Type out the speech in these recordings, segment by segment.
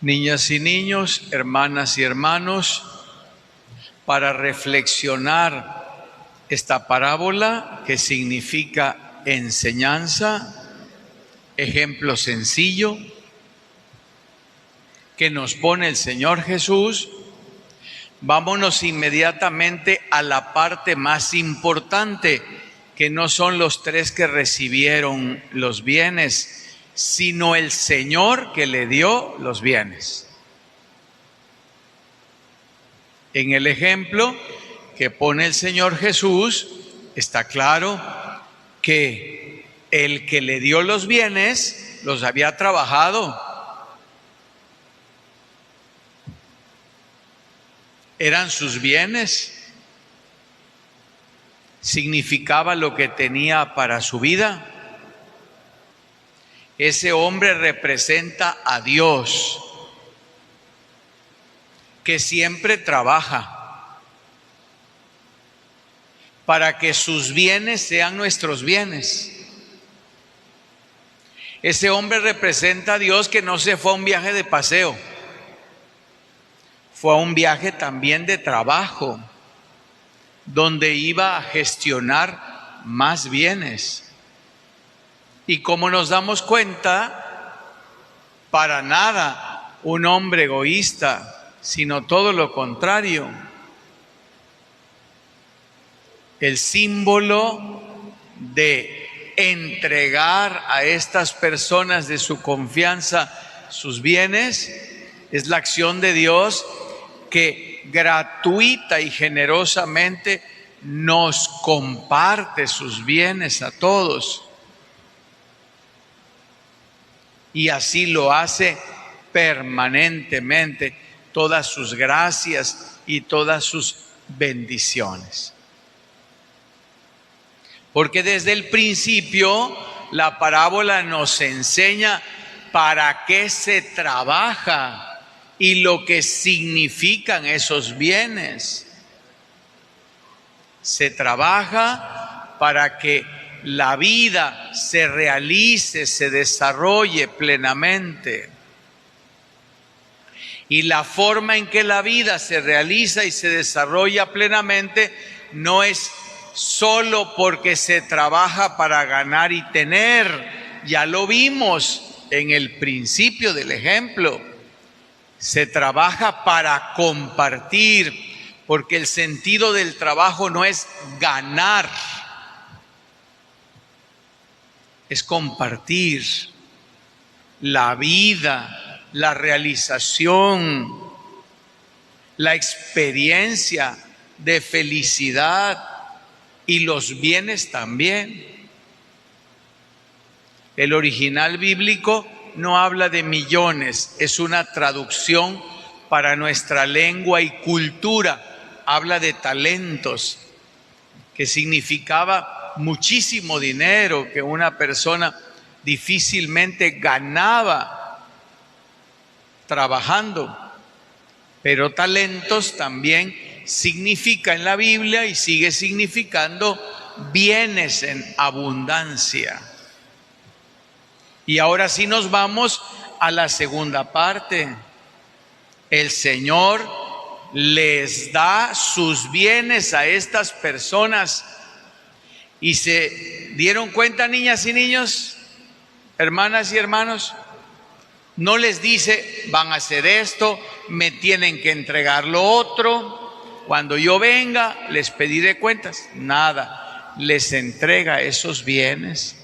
Niñas y niños, hermanas y hermanos, para reflexionar esta parábola que significa enseñanza, ejemplo sencillo que nos pone el Señor Jesús, vámonos inmediatamente a la parte más importante, que no son los tres que recibieron los bienes, sino el Señor que le dio los bienes. En el ejemplo que pone el Señor Jesús, está claro que el que le dio los bienes los había trabajado. Eran sus bienes. Significaba lo que tenía para su vida. Ese hombre representa a Dios, que siempre trabaja para que sus bienes sean nuestros bienes. Ese hombre representa a Dios, que no se fue a un viaje de paseo, fue a un viaje también de trabajo, donde iba a gestionar más bienes. Y como nos damos cuenta, para nada un hombre egoísta, sino todo lo contrario. El símbolo de entregar a estas personas de su confianza sus bienes es la acción de Dios, que gratuita y generosamente nos comparte sus bienes a todos. Y así lo hace permanentemente, todas sus gracias y todas sus bendiciones. Porque desde el principio la parábola nos enseña para qué se trabaja y lo que significan esos bienes. Se trabaja para que la vida se realice, se desarrolle plenamente. Y la forma en que la vida se realiza y se desarrolla plenamente no es solo porque se trabaja para ganar y tener. Ya lo vimos en el principio del ejemplo. Se trabaja para compartir, porque el sentido del trabajo no es ganar, es compartir la vida, la realización, la experiencia de felicidad y los bienes también. El original bíblico no habla de millones, es una traducción para nuestra lengua y cultura. Habla de talentos, que significaba muchísimo dinero que una persona difícilmente ganaba trabajando. Pero talentos también significa en la Biblia y sigue significando bienes en abundancia. Y ahora sí nos vamos a la segunda parte. El Señor les da sus bienes a estas personas. ¿Y se dieron cuenta, niñas y niños, hermanas y hermanos? No les dice, van a hacer esto, me tienen que entregar lo otro, cuando yo venga les pediré cuentas. Nada, les entrega esos bienes.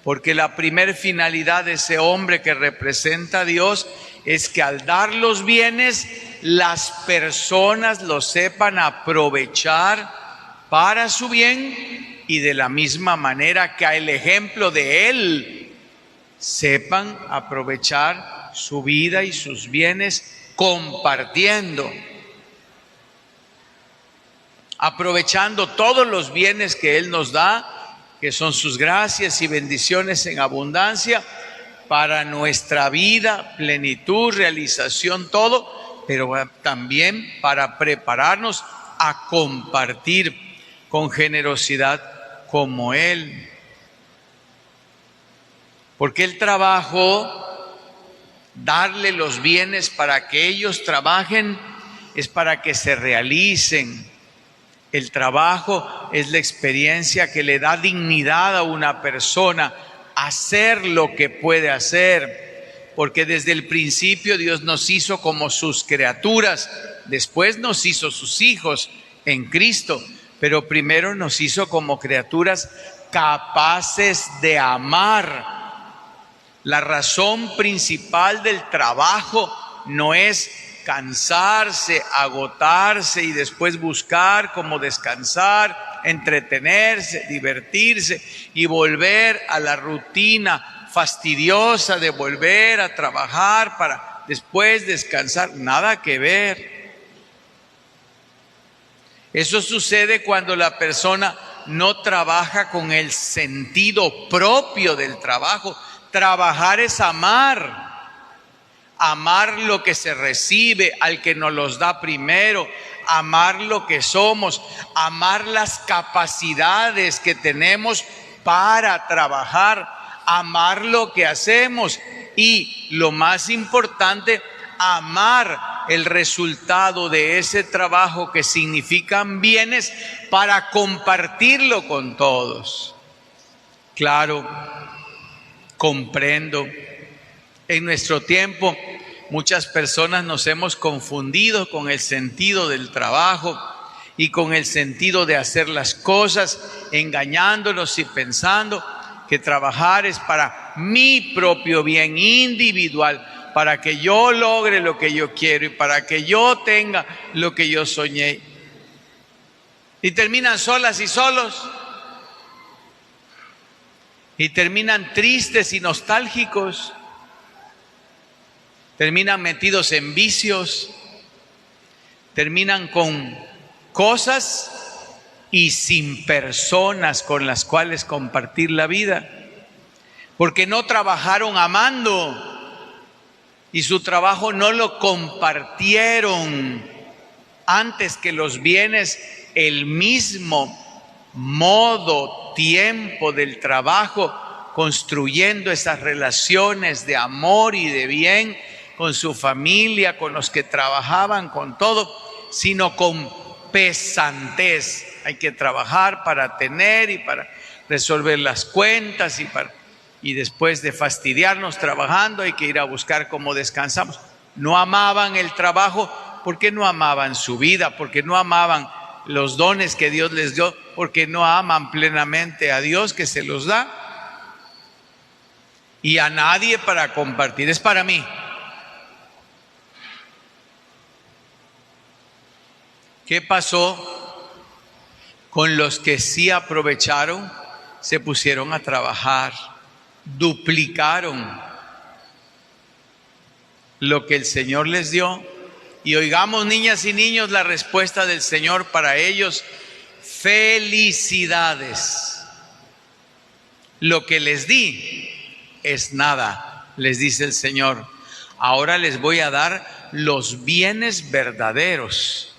Porque la primer finalidad de ese hombre que representa a Dios es que al dar los bienes, las personas los sepan aprovechar para su bien, y de la misma manera que al ejemplo de Él sepan aprovechar su vida y sus bienes compartiendo, aprovechando todos los bienes que Él nos da, que son sus gracias y bendiciones en abundancia para nuestra vida, plenitud, realización, todo, pero también para prepararnos a compartir con generosidad como Él. Porque el trabajo darle los bienes para que ellos trabajen, es para que se realicen. El trabajo es la experiencia que le da dignidad a una persona, hacer lo que puede hacer, porque desde el principio Dios nos hizo como sus criaturas, después nos hizo sus hijos en Cristo, pero primero nos hizo como criaturas capaces de amar. La razón principal del trabajo no es cansarse, agotarse y después buscar cómo descansar, entretenerse, divertirse y volver a la rutina fastidiosa de volver a trabajar para después descansar. Nada que ver. Eso sucede cuando la persona no trabaja con el sentido propio del trabajo. Trabajar es amar. Amar lo que se recibe, al que nos los da primero, amar lo que somos, amar las capacidades que tenemos para trabajar, amar lo que hacemos y, lo más importante, amar el resultado de ese trabajo, que significan bienes, para compartirlo con todos. Claro, comprendo. En nuestro tiempo, muchas personas nos hemos confundido con el sentido del trabajo y con el sentido de hacer las cosas, engañándonos y pensando que trabajar es para mi propio bien individual, para que yo logre lo que yo quiero y para que yo tenga lo que yo soñé. Y terminan solas y solos, y terminan tristes y nostálgicos. Terminan metidos en vicios, terminan con cosas y sin personas con las cuales compartir la vida, porque no trabajaron amando y su trabajo no lo compartieron. Antes que los bienes, el mismo modo, tiempo del trabajo, construyendo esas relaciones de amor y de bien con su familia, con los que trabajaban, con todo, sino con pesantez. Hay que trabajar para tener y para resolver las cuentas y después de fastidiarnos trabajando hay que ir a buscar cómo descansamos. No amaban el trabajo porque no amaban su vida, porque no amaban los dones que Dios les dio, porque no aman plenamente a Dios que se los da y a nadie para compartir. Es para mí. ¿Qué pasó con los que sí aprovecharon? Se pusieron a trabajar, duplicaron lo que el Señor les dio. Y oigamos, niñas y niños, la respuesta del Señor para ellos: felicidades. Lo que les di es nada, les dice el Señor. Ahora les voy a dar los bienes verdaderos.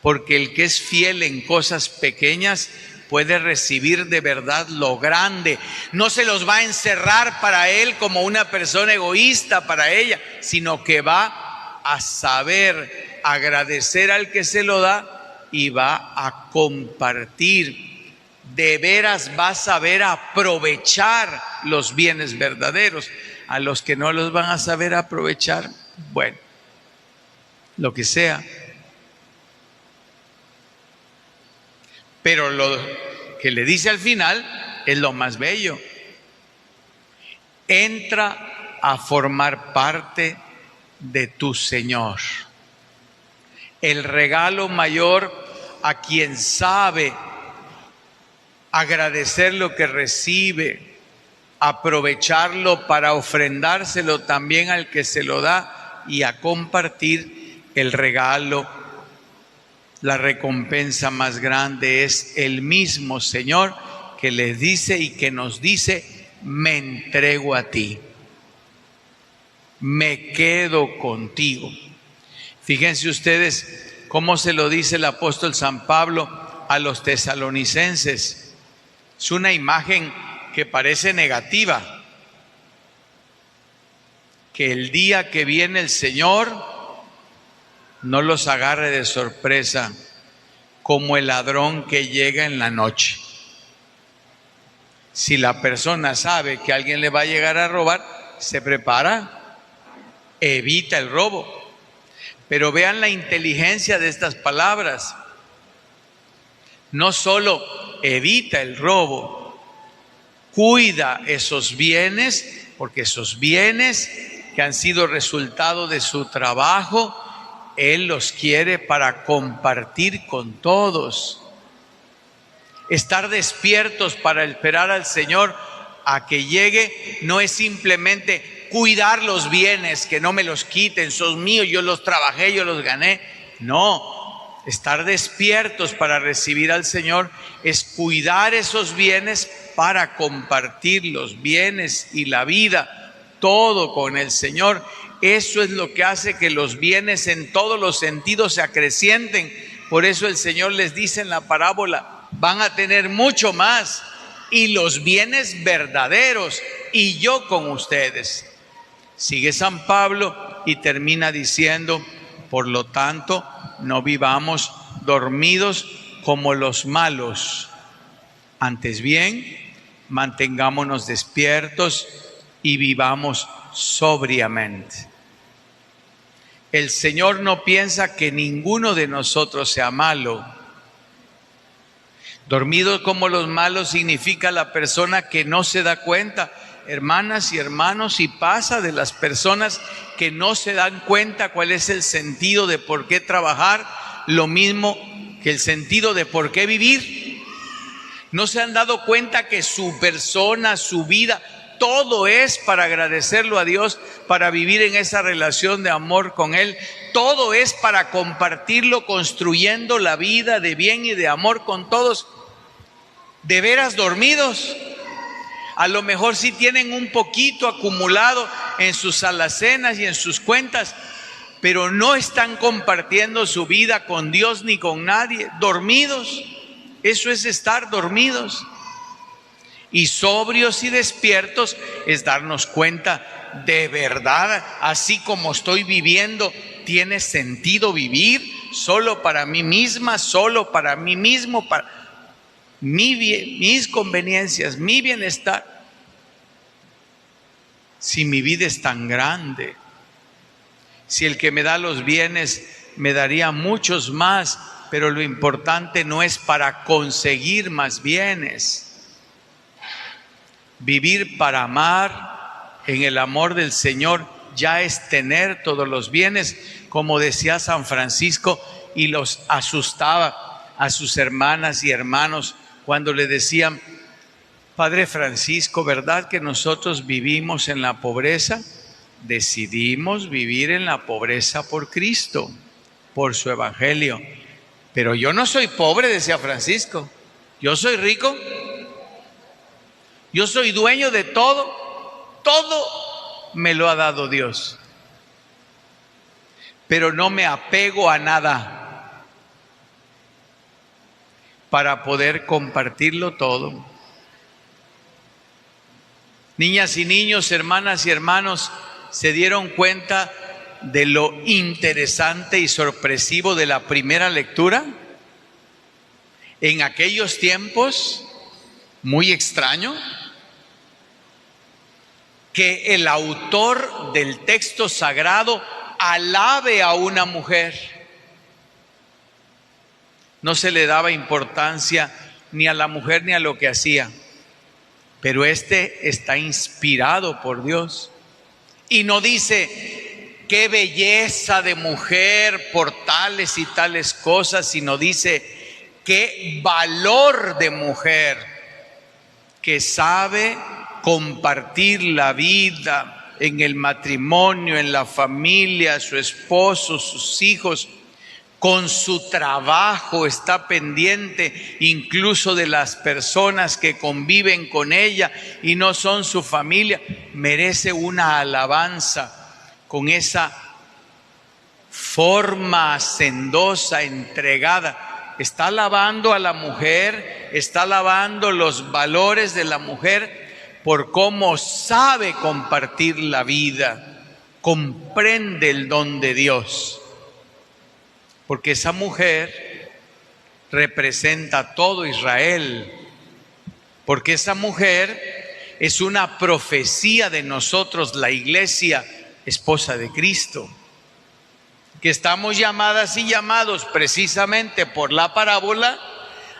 Porque el que es fiel en cosas pequeñas puede recibir de verdad lo grande. No se los va a encerrar para él como una persona egoísta para ella, sino que va a saber agradecer al que se lo da y va a compartir. De veras va a saber aprovechar los bienes verdaderos. A los que no los van a saber aprovechar, bueno, lo que sea. Pero lo que le dice al final es lo más bello. Entra a formar parte de tu Señor. El regalo mayor a quien sabe agradecer lo que recibe, aprovecharlo para ofrendárselo también al que se lo da y a compartir el regalo. La recompensa más grande es el mismo Señor que les dice y que nos dice: me entrego a ti, me quedo contigo. Fíjense ustedes cómo se lo dice el apóstol San Pablo a los tesalonicenses. Es una imagen que parece negativa. que el día que viene el Señor no los agarre de sorpresa como el ladrón que llega en la noche. Si la persona sabe que alguien le va a llegar a robar, se prepara, evita el robo. Pero vean la inteligencia de estas palabras. No solo evita el robo, cuida esos bienes, porque esos bienes que han sido resultado de su trabajo, Él los quiere para compartir con todos. Estar despiertos para esperar al Señor a que llegue no es simplemente cuidar los bienes, que no me los quiten, son míos, yo los trabajé, yo los gané. No, estar despiertos para recibir al Señor es cuidar esos bienes para compartir los bienes y la vida, todo con el Señor. Eso es lo que hace que los bienes en todos los sentidos se acrecienten. Por eso el Señor les dice en la parábola, van a tener mucho más y los bienes verdaderos y yo con ustedes. Sigue San Pablo y termina diciendo, por lo tanto, no vivamos dormidos como los malos. Antes bien, mantengámonos despiertos y vivamos sobriamente. El Señor no piensa que ninguno de nosotros sea malo. Dormido como los malos significa la persona que no se da cuenta. Hermanas y hermanos, y pasa de las personas que no se dan cuenta cuál es el sentido de por qué trabajar, lo mismo que el sentido de por qué vivir. No se han dado cuenta que su persona, su vida, todo es para agradecerlo a Dios, para vivir en esa relación de amor con Él. Todo es para compartirlo, construyendo la vida de bien y de amor con todos. ¿De veras dormidos? A lo mejor sí tienen un poquito acumulado en sus alacenas y en sus cuentas, pero no están compartiendo su vida con Dios ni con nadie. Dormidos, eso es estar dormidos. Y sobrios y despiertos es darnos cuenta, de verdad, así como estoy viviendo, ¿tiene sentido vivir solo para mí misma, solo para mí mismo, para mis conveniencias, mi bienestar? Si mi vida es tan grande, si el que me da los bienes me daría muchos más, pero lo importante no es para conseguir más bienes. Vivir para amar, en el amor del Señor, ya es tener todos los bienes, como decía San Francisco, y los asustaba a sus hermanas y hermanos cuando le decían, Padre Francisco, ¿verdad que nosotros vivimos en la pobreza? Decidimos vivir en la pobreza por Cristo, por su evangelio. Pero yo no soy pobre, decía Francisco, yo soy rico. Yo soy dueño de todo, todo me lo ha dado Dios. Pero no me apego a nada para poder compartirlo todo. Niñas y niños, hermanas y hermanos, ¿se dieron cuenta de lo interesante y sorpresivo de la primera lectura? En aquellos tiempos, muy extraño, que el autor del texto sagrado alabe a una mujer. No se le daba importancia ni a la mujer ni a lo que hacía, pero este está inspirado por Dios y no dice qué belleza de mujer por tales y tales cosas, sino dice qué valor de mujer que sabe compartir la vida en el matrimonio, en la familia, su esposo, sus hijos, con su trabajo, está pendiente incluso de las personas que conviven con ella y no son su familia. Merece una alabanza con esa forma hacendosa, entregada. Está alabando a la mujer, está alabando los valores de la mujer por cómo sabe compartir la vida. comprende el don de Dios, porque esa mujer representa a todo Israel, porque esa mujer es una profecía de nosotros, la iglesia, esposa de Cristo, que estamos llamadas y llamados precisamente por la parábola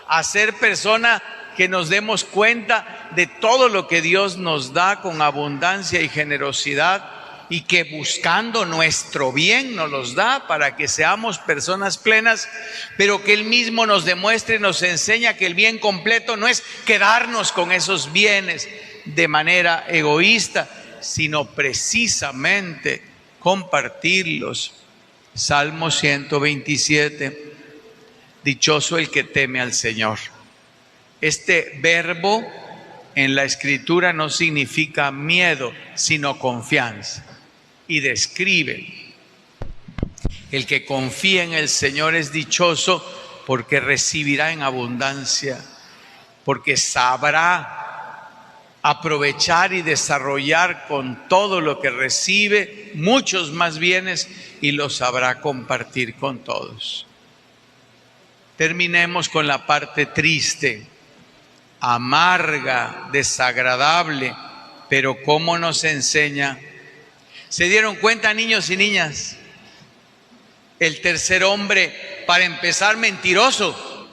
a ser personas que nos demos cuenta de todo lo que Dios nos da con abundancia y generosidad, y que buscando nuestro bien nos los da para que seamos personas plenas, pero que Él mismo nos demuestre y nos enseña que el bien completo no es quedarnos con esos bienes de manera egoísta, sino precisamente compartirlos. Salmo 127, dichoso el que teme al Señor. Este verbo en la Escritura no significa miedo, sino confianza. Y describe: el que confía en el Señor es dichoso, porque recibirá en abundancia, porque sabrá aprovechar y desarrollar con todo lo que recibe muchos más bienes, y los sabrá compartir con todos. Terminemos con la parte triste, amarga, desagradable, pero cómo nos enseña. ¿Se dieron cuenta, niños y niñas? El tercer hombre, para empezar, mentiroso,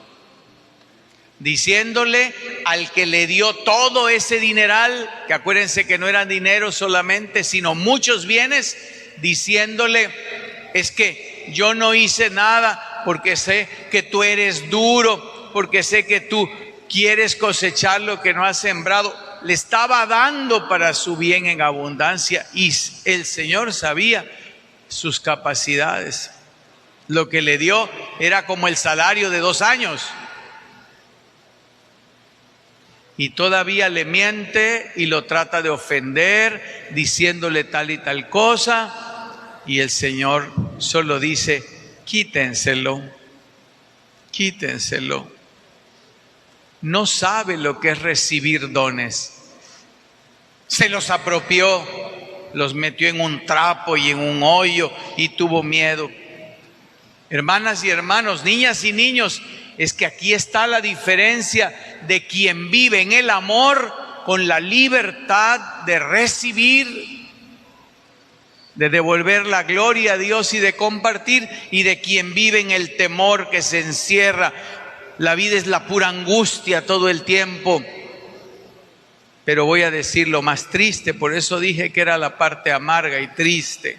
diciéndole al que le dio todo ese dineral, que acuérdense que no era dinero solamente, sino muchos bienes, diciéndole: es que yo no hice nada, porque sé que tú eres duro, porque sé que tú quieres cosechar lo que no has sembrado. Le estaba dando para su bien en abundancia, y el Señor sabía sus capacidades. Lo que le dio era como el salario de 2 años. Y todavía le miente y lo trata de ofender, diciéndole tal y tal cosa. Y el Señor solo dice: quítenselo, quítenselo. No sabe lo que es recibir dones. Se los apropió, los metió en un trapo y en un hoyo y tuvo miedo. Hermanas y hermanos, niñas y niños, es que aquí está la diferencia de quien vive en el amor con la libertad de recibir, de devolver la gloria a Dios y de compartir, y de quien vive en el temor que se encierra. La vida es la pura angustia todo el tiempo. Pero voy a decir lo más triste, por eso dije que era la parte amarga y triste.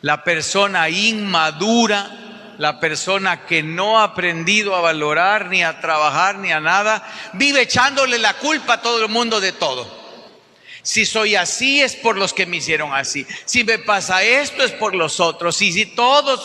La persona inmadura, la persona que no ha aprendido a valorar, ni a trabajar, ni a nada, vive echándole la culpa a todo el mundo de todo. Si soy así es por los que me hicieron así. Si me pasa esto es por los otros. Y si todos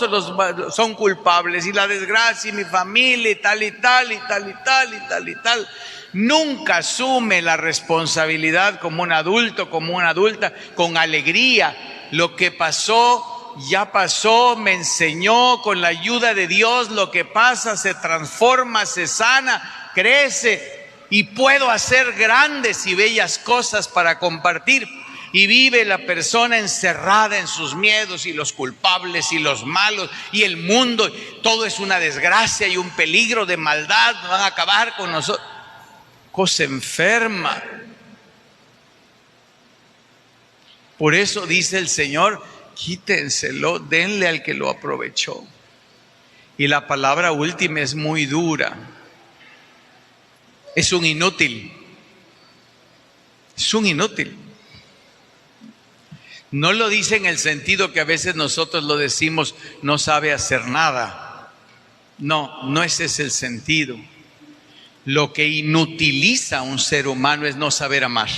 son culpables, y la desgracia y mi familia y tal y tal y tal y tal y tal y tal. Nunca asume la responsabilidad como un adulto, como una adulta, con alegría. Lo que pasó, ya pasó, me enseñó, con la ayuda de Dios, lo que pasa se transforma, se sana, crece. Y puedo hacer grandes y bellas cosas para compartir. Y vive la persona encerrada en sus miedos y los culpables y los malos y el mundo. Todo es una desgracia y un peligro de maldad. Van a acabar con nosotros. Cosa enferma. Por eso dice el Señor: quítenselo, denle al que lo aprovechó. Y la palabra última es muy dura. Es un inútil. Es un inútil. No lo dice en el sentido que a veces nosotros lo decimos: no sabe hacer nada. No, no ese es el sentido. Lo que inutiliza a un ser humano es no saber amar,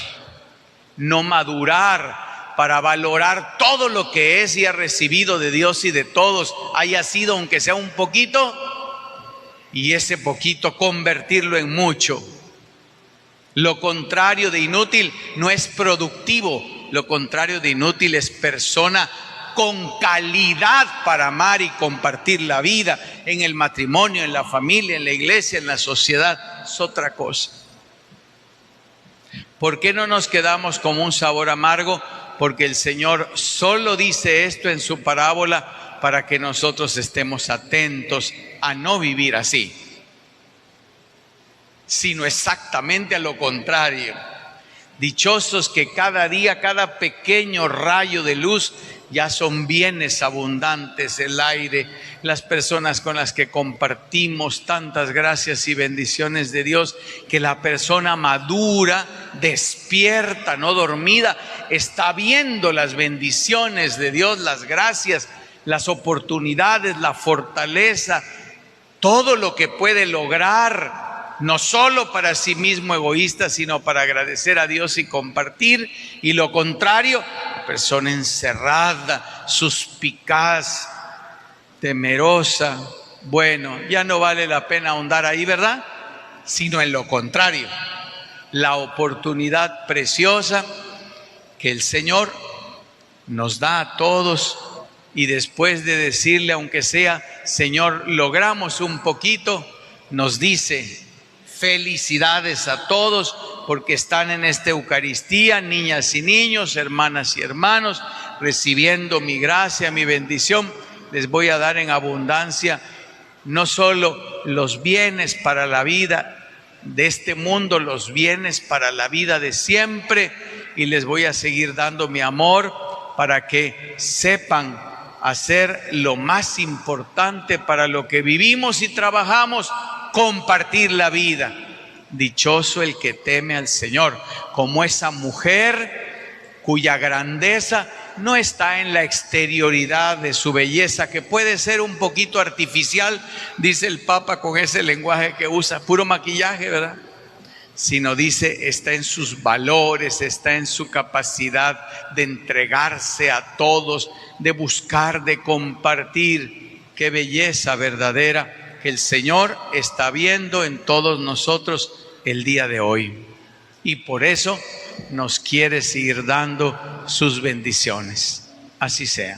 no madurar para valorar todo lo que es y ha recibido de Dios y de todos, haya sido aunque sea un poquito, y ese poquito convertirlo en mucho. Lo contrario de inútil no es productivo, lo contrario de inútil es persona con calidad para amar y compartir la vida en el matrimonio, en la familia, en la iglesia, en la sociedad. Es otra cosa. ¿Por qué no nos quedamos con un sabor amargo? porque el Señor solo dice esto en su parábola para que nosotros estemos atentos a no vivir así, sino exactamente a lo contrario. Dichosos que cada día, cada pequeño rayo de luz ya son bienes abundantes, el aire, las personas con las que compartimos tantas gracias y bendiciones de Dios, que la persona madura, despierta, no dormida, está viendo las bendiciones de Dios, las gracias, las oportunidades, la fortaleza, todo lo que puede lograr, no solo para sí mismo egoísta, sino para agradecer a Dios y compartir. Y lo contrario, persona encerrada, suspicaz, temerosa. Bueno, ya no vale la pena ahondar ahí, ¿verdad? Sino en lo contrario, la oportunidad preciosa que el Señor nos da a todos, y después de decirle, aunque sea, Señor, logramos un poquito, nos dice: felicidades a todos porque están en esta Eucaristía, niñas y niños, hermanas y hermanos, recibiendo mi gracia, mi bendición. Les voy a dar en abundancia no solo los bienes para la vida de este mundo, los bienes para la vida de siempre, y les voy a seguir dando mi amor para que sepan hacer lo más importante para lo que vivimos y trabajamos: compartir la vida. Dichoso el que teme al Señor, como esa mujer cuya grandeza no está en la exterioridad de su belleza, que puede ser un poquito artificial, dice el Papa con ese lenguaje que usa, puro maquillaje, ¿verdad? Sino dice, está en sus valores, está en su capacidad de entregarse a todos, de buscar, de compartir. Qué belleza verdadera que el Señor está viendo en todos nosotros el día de hoy. Y por eso nos quiere seguir dando sus bendiciones. Así sea.